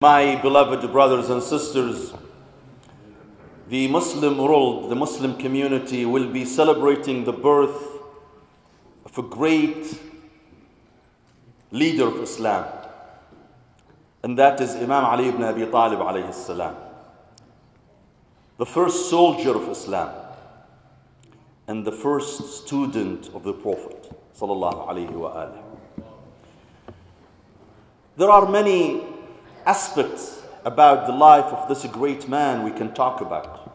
My beloved brothers and sisters, the Muslim world, the Muslim community will be celebrating the birth of a great leader of Islam, and that is Imam Ali ibn Abi Talib alayhi salam, the first soldier of Islam and the first student of the Prophet sallallahu alayhi wa alihi. There are many aspects about the life of this great man we can talk about,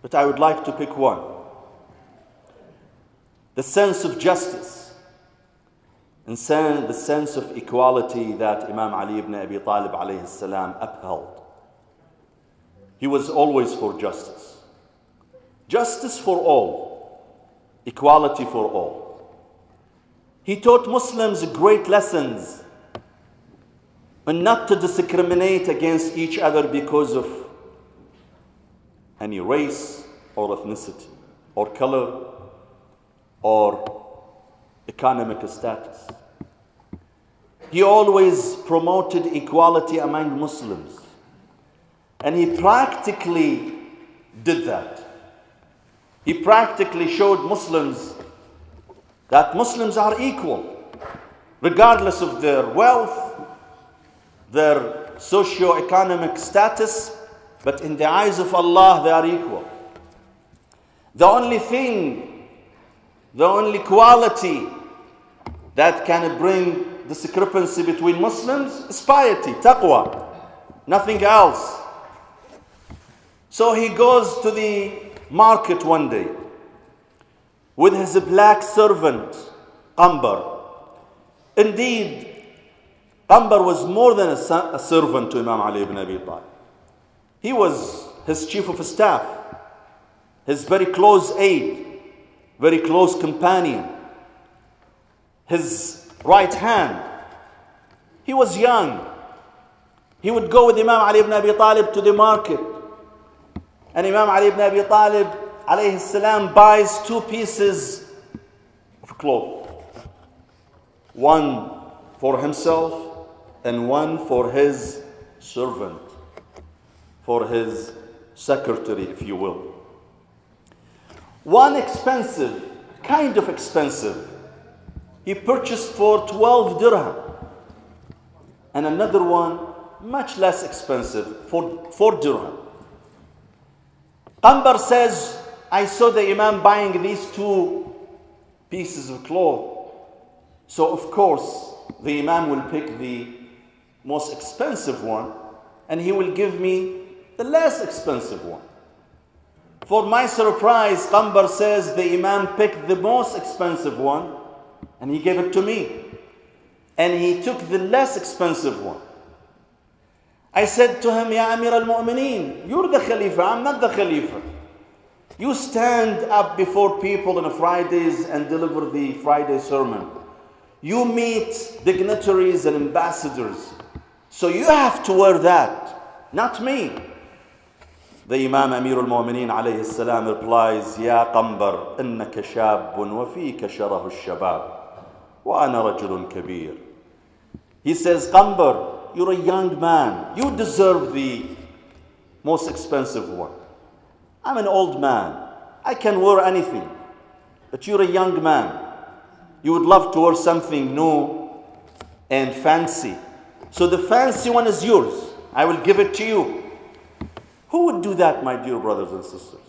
but I would like to pick one: the sense of justice and the sense of equality that Imam Ali ibn Abi Talib alayhi salam upheld. He was always for justice. Justice for all, equality for all. He taught Muslims great lessons, and not to discriminate against each other because of any race or ethnicity or color or economic status. He always promoted equality among Muslims, and he practically did that. He practically showed Muslims that Muslims are equal, regardless of their wealth, their socio-economic status, but in the eyes of Allah they are equal. The only thing, the only quality that can bring discrepancy between Muslims is piety, taqwa, nothing else. So he goes to the market one day with his black servant, Qambar. Indeed, Qambar was more than a servant to Imam Ali ibn Abi Talib. He was his chief of staff, his very close aide, very close companion, his right hand. He was young. He would go with Imam Ali ibn Abi Talib to the market, and Imam Ali ibn Abi Talib alayhi salam buys 2 pieces of cloth, one for himself and one for his servant, for his secretary, if you will. One expensive, kind of expensive, he purchased for 12 dirham, and another one much less expensive for 4 dirham. Qambar says, I saw the Imam buying these 2 pieces of cloth, so of course the Imam will pick the most expensive one, and he will give me the less expensive one. For my surprise, Qambar says the Imam picked the most expensive one, and he gave it to me. And he took the less expensive one. I said to him, Ya Amir al-Mu'mineen, you're the Khalifa, I'm not the Khalifa. You stand up before people on Fridays and deliver the Friday sermon. You meet dignitaries and ambassadors. So you have to wear that, not me. The Imam Amir al-Mu'mineen alayhi salam replies, Ya Qambar, innaka shabun wa fika sharahu al-shabab, wa ana rajulun kabir. He says, Qambar, you're a young man. You deserve the most expensive one. I'm an old man. I can wear anything. But you're a young man. You would love to wear something new and fancy. So the fancy one is yours. I will give it to you. Who would do that, my dear brothers and sisters?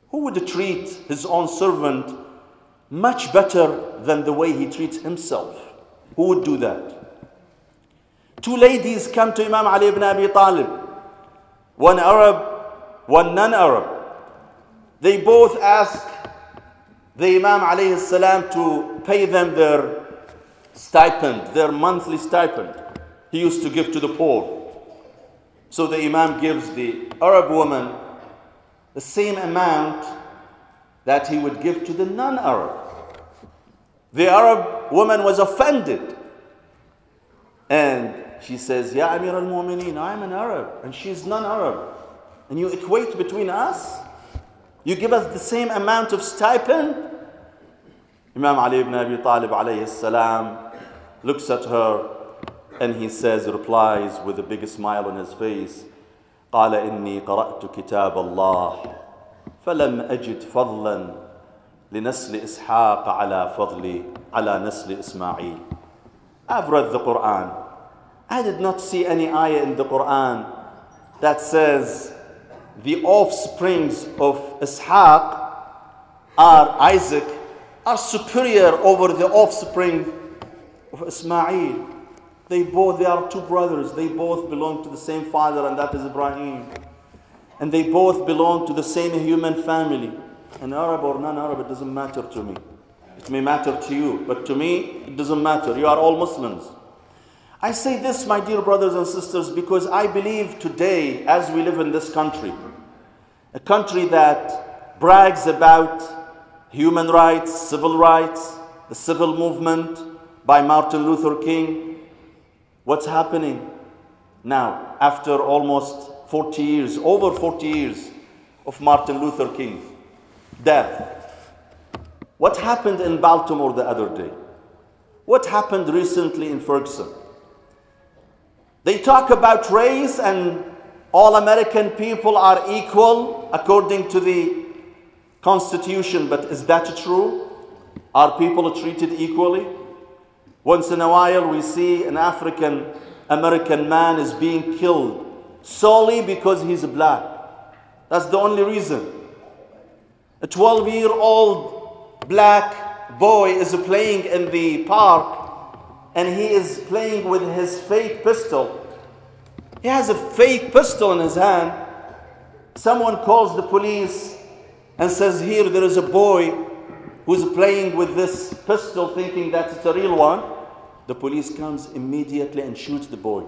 Who would treat his own servant much better than the way he treats himself? Who would do that? 2 ladies come to Imam Ali ibn Abi Talib. One Arab, one non-Arab. They both ask the Imam alayhi salam to pay them their stipend, their monthly stipend. He used to give to the poor. So the Imam gives the Arab woman the same amount that he would give to the non-Arab. The Arab woman was offended, and she says, Ya Amir al-Mu'mineen, I'm an Arab and she's non-Arab, and you equate between us? You give us the same amount of stipend? Imam Ali ibn Abi Talib alayhi salam looks at her And he says, replies with a big smile on his face, قال إني قرأت كتاب الله فلم أجد فضلا لنسل إسحاق على نسل إسماعيل. I've read the Quran. I did not see any ayah in the Quran that says the offsprings of Ishaq Isaac are superior over the offspring of Ismail. They are two brothers. They both belong to the same father, and that is Ibrahim. And they both belong to the same human family. And Arab or non-Arab, it doesn't matter to me. It may matter to you, but to me, it doesn't matter. You are all Muslims. I say this, my dear brothers and sisters, because I believe today, as we live in this country, a country that brags about human rights, civil rights, the civil movement by Martin Luther King. What's happening now after almost 40 years, over 40 years of Martin Luther King's death? What happened in Baltimore the other day? What happened recently in Ferguson? They talk about race and all American people are equal according to the Constitution, but is that true? Are people treated equally? Once in a while we see an African American man is being killed solely because he's black. That's the only reason. A 12-year-old black boy is playing in the park and he is playing with his fake pistol. He has a fake pistol in his hand. Someone calls the police and says, here there is a boy who's playing with this pistol thinking that it's a real one. The police comes immediately and shoots the boy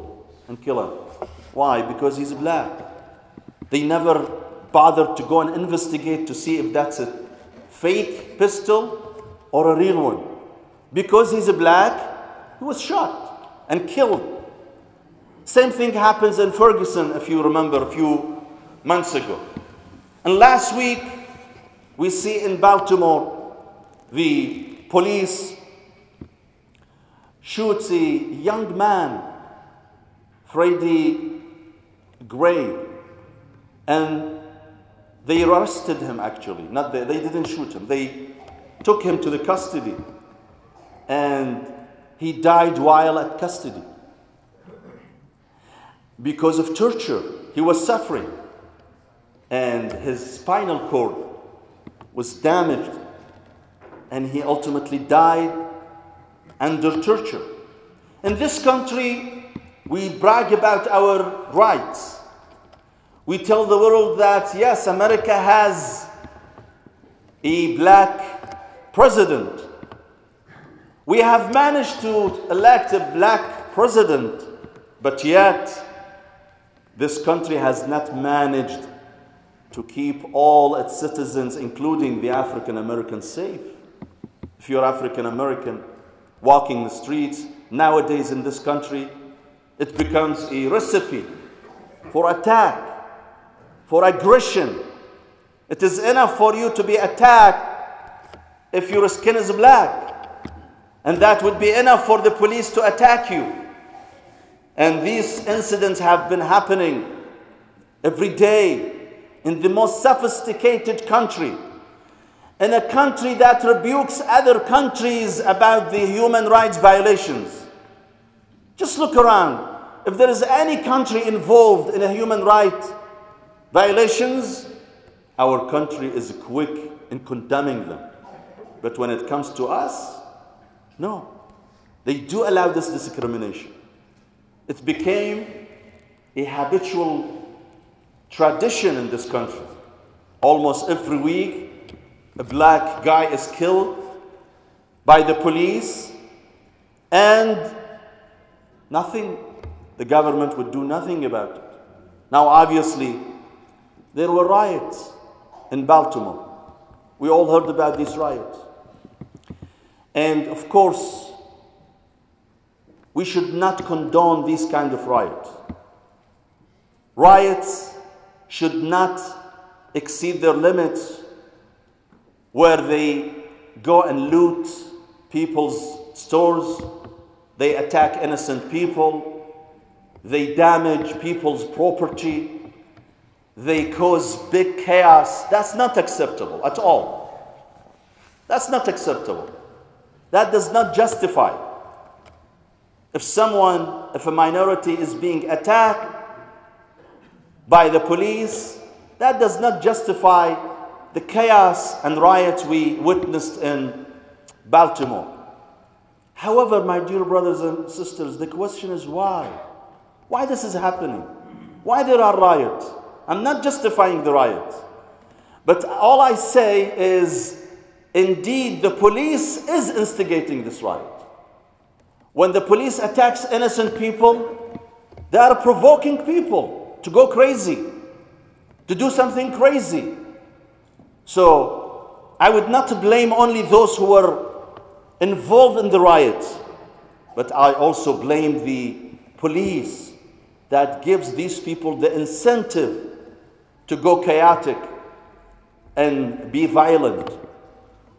and kill him. Why? Because he's black. They never bothered to go and investigate to see if that's a fake pistol or a real one. Because he's black, he was shot and killed. Same thing happens in Ferguson, if you remember, a few months ago. And last week, we see in Baltimore, the police shoots a young man, Freddie Gray, and they arrested him actually. They didn't shoot him. They took him to the custody, and he died while at custody because of torture. He was suffering, and his spinal cord was damaged, and he ultimately died under torture. In this country, we brag about our rights. We tell the world that, yes, America has a black president. We have managed to elect a black president, but yet this country has not managed to keep all its citizens, including the African Americans, safe. If you're African American walking the streets nowadays in this country, it becomes a recipe for attack, for aggression. It is enough for you to be attacked if your skin is black, and that would be enough for the police to attack you. And these incidents have been happening every day in the most sophisticated country, in a country that rebukes other countries about the human rights violations. Just look around. If there is any country involved in a human rights violations, our country is quick in condemning them. But when it comes to us, no. They do allow this discrimination. It became a habitual tradition in this country. Almost every week, a black guy is killed by the police, and nothing, the government would do nothing about it. Now, obviously, there were riots in Baltimore. We all heard about these riots. And of course, we should not condone these kind of riots. Riots should not exceed their limits, where they go and loot people's stores, They attack innocent people. They damage people's property. They cause big chaos. That's not acceptable at all. That's not acceptable. That does not justify. If a minority is being attacked by the police, that does not justify the chaos and riots we witnessed in Baltimore. However, my dear brothers and sisters, the question is why? Why this is happening? Why there are riots? I'm not justifying the riots. But all I say is, indeed, the police is instigating this riot. When the police attacks innocent people, they are provoking people to go crazy, to do something crazy. So I would not blame only those who were involved in the riots, but I also blame the police that gives these people the incentive to go chaotic and be violent.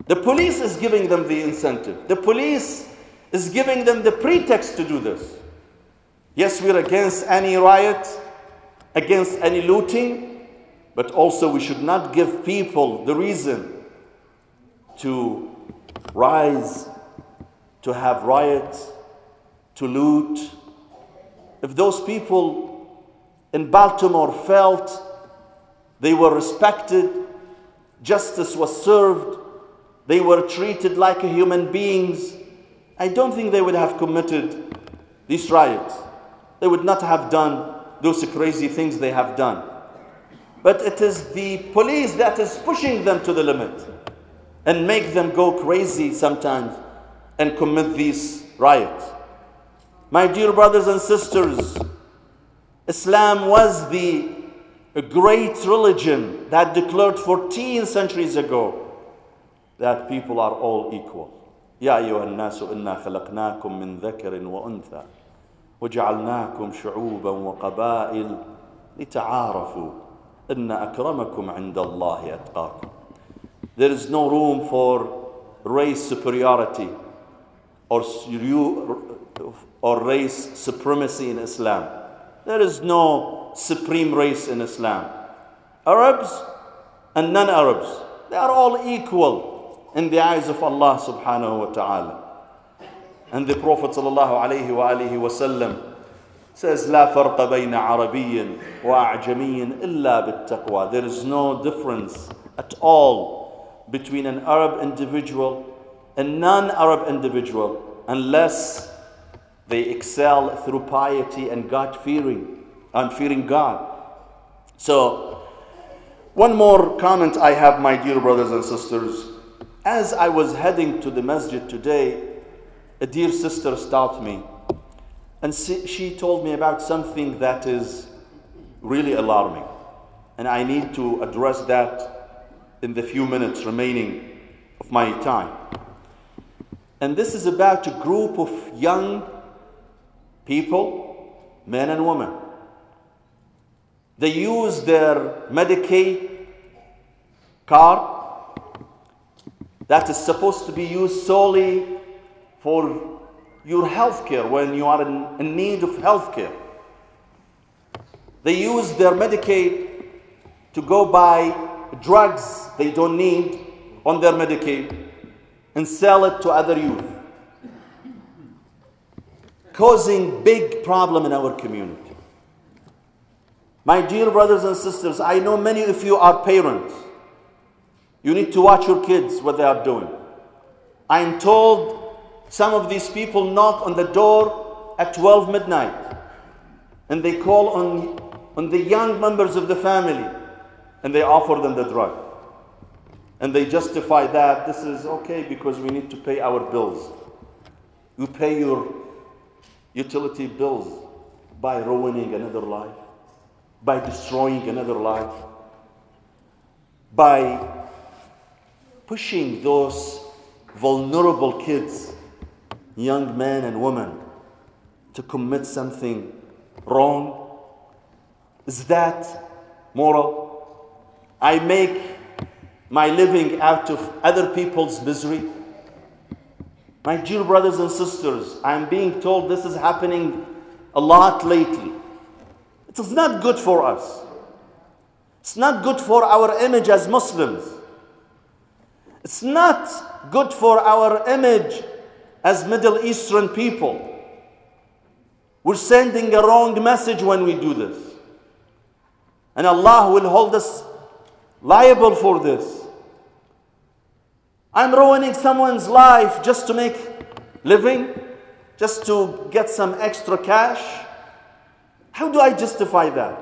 The police is giving them the incentive. The police is giving them the pretext to do this. Yes, we're against any riot, against any looting, but also we should not give people the reason to rise, to have riots, to loot. If those people in Baltimore felt they were respected, justice was served, they were treated like human beings, I don't think they would have committed these riots. They would not have done those crazy things they have done. But it is the police that is pushing them to the limit and make them go crazy sometimes and commit these riots. My dear brothers and sisters, Islam was the great religion that declared 14 centuries ago that people are all equal. يا أيها الناس إنا خلقناكم من ذكر وأنثى وجعلناكم شعوبا وقبائل لتعارفوا إن أكرمكم عند الله أتقاكم. There is no room for race superiority or race supremacy in Islam. There is no supreme race in Islam. Arabs and non-Arabs, they are all equal in the eyes of Allah subhanahu wa ta'ala. And the Prophet sallallahu alayhi wa alihi wa sallam says, لا فرق بين عربي وأعجمي إلا بالتقوى. There is no difference at all between an Arab individual and non-Arab individual unless they excel through piety and God-fearing and fearing God. So, one more comment I have, my dear brothers and sisters. As I was heading to the masjid today, a dear sister stopped me and she told me about something that is really alarming. And I need to address that in the few minutes remaining of my time. And this is about a group of young people, men and women. They use their Medicare card that is supposed to be used solely for your health care when you are in need of health care. They use their Medicaid to go buy drugs they don't need on their Medicaid and sell it to other youth, causing big problem in our community. My dear brothers and sisters, I know many of you are parents. You need to watch your kids, what they are doing. I'm told some of these people knock on the door at 12 midnight and they call on the young members of the family and they offer them the drug. And they justify that this is okay because we need to pay our bills. You pay your utility bills by ruining another life, by destroying another life, by pushing those vulnerable kids, young men and women, to commit something wrong. Is that moral? I make my living out of other people's misery. My dear brothers and sisters, I'm being told this is happening a lot lately. It is not good for us. It's not good for our image as Muslims. It's not good for our image as Middle Eastern people. We're sending a wrong message when we do this. And Allah will hold us liable for this. I'm ruining someone's life just to make living, just to get some extra cash. How do I justify that?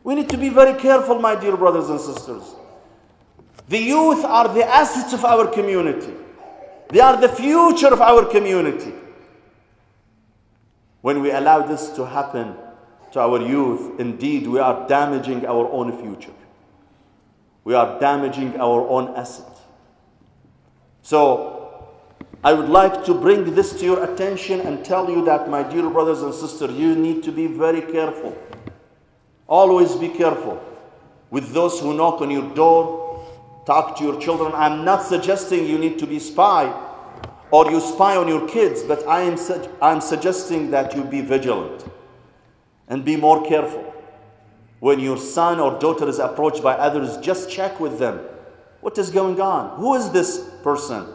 We need to be very careful, my dear brothers and sisters. The youth are the assets of our community. They are the future of our community. When we allow this to happen to our youth, indeed we are damaging our own future. We are damaging our own asset. So, I would like to bring this to your attention and tell you that, my dear brothers and sisters, you need to be very careful. Always be careful with those who knock on your door, talk to your children. I'm not suggesting you need to be spy or you spy on your kids, but I'm suggesting that you be vigilant and be more careful. When your son or daughter is approached by others, just check with them. What is going on? Who is this person?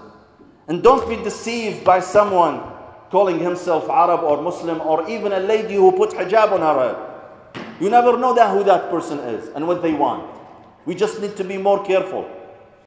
And don't be deceived by someone calling himself Arab or Muslim, or even a lady who put hijab on her head. You never know who that person is and what they want. We just need to be more careful.